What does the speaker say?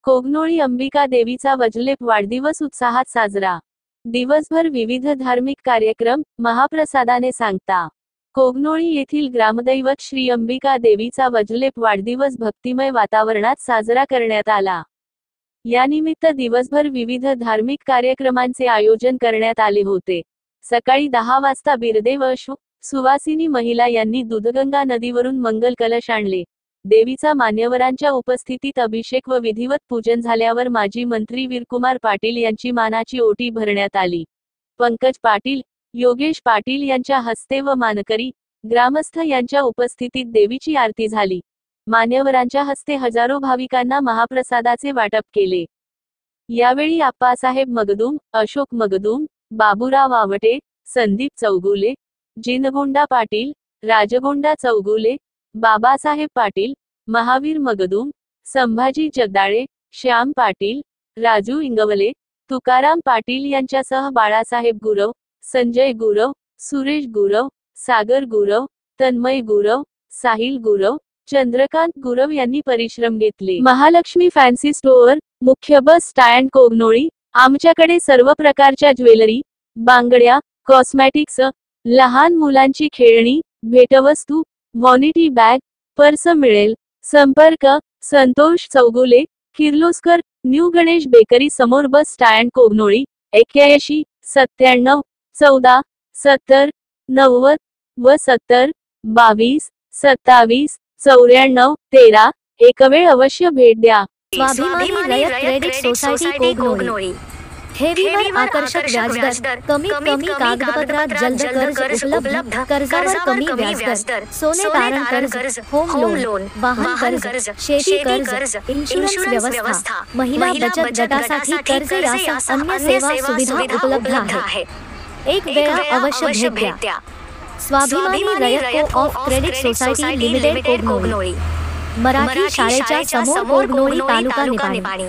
कोगनोळी अंबिका देवीचा वज्रलेप वाढदिवस उत्साहात साजरा। दिवसभर विविध धार्मिक कार्यक्रम, महाप्रसादाने सांगता। कोगनोळी येथील ग्रामदैवत श्री अंबिका देवीचा वज्रलेप वाढदिवस भक्तिमय वातावरणात साजरा करण्यात आला। यानिमित्त दिवसभर विविध धार्मिक कार्यक्रमांचे आयोजन करण्यात आले होते। सकाळी 10 वाजता बिरदेव सुवासिनी महिला यांनी दूधगंगा नदीवरून मंगल कलश आणले। देवीचा मान्यवरांच्या उपस्थितीत अभिषेक व विधिवत पूजन झाल्यावर माजी मंत्री वीरकुमार पाटील यांची मानाची ओटी भरण्यात आली। पंकज पाटील, योगेश पाटील यांच्या हस्ते व मानकरी, ग्रामस्थ यांच्या उपस्थितीत देवीची आरती झाली। मान्यवरांच्या हस्ते हजारो भाविकांना महाप्रसादाचे वाटप केले। यावेळी आप्पासाहेब मगदूम, अशोक मगदूम, बाबूराव आवटे, संदीप चौगुले, जिनगोंडा पाटील, राजगोंडा चौगुले, बाबासाहेब पाटील, महावीर मगदूम, संभाजी जगदाळे, श्याम पाटील, राजू इंगवले, तुकाराम पाटील यांच्यासह बाळासाहेब गुरव, संजय गुरव, सुरेश गुरव, सागर गुरव, तन्मय गुरव, साहिल गुरव, चंद्रकांत गुरव यांनी परिश्रम घेतले। महालक्ष्मी फॅन्सी स्टोअर, मुख्य बस स्टँड कोगनोळी। आमच्याकडे सर्व प्रकारच्या ज्वेलरी, बांगड्या, कॉस्मेटिक्स, लहान मुलांची खेळणी, भेटवस्तू, व्हॅनिटी बॅग, पर्स मिळेल। संपर्क संतोष चौगुले, किर्लोस्कर, न्यू गणेश बेकरी समोर, बस स्टँड कोगनोळी। 81 97 14 70 90 व 70 22 27 94 13। एक वेळ अवश्य भेट द्या। स्वाभिमानी रयत क्रेडिट सोसायटी कोगनोळी। ठेवीवर आकर्षक व्याजदर, कमीत कमी कागदपत्रात जलद कर्ज उपलब्ध, कर्जावर कमी व्याजदर, सोने तारण कर्ज, होम लोन, वाहन कर्ज, शेती कर्ज, इन्शुरन्स व्यवस्था, महिला बचत गटासाठी कर्ज यासह अन्य सेवा सुविधा उपलब्ध आहेत। एक वेळा अवश्य भेट द्या। स्वाभिमानी रयत को of credit society limited Kognoli. Marathi शाळेच्या समोर कोगनोळी, तालुका निपाणी।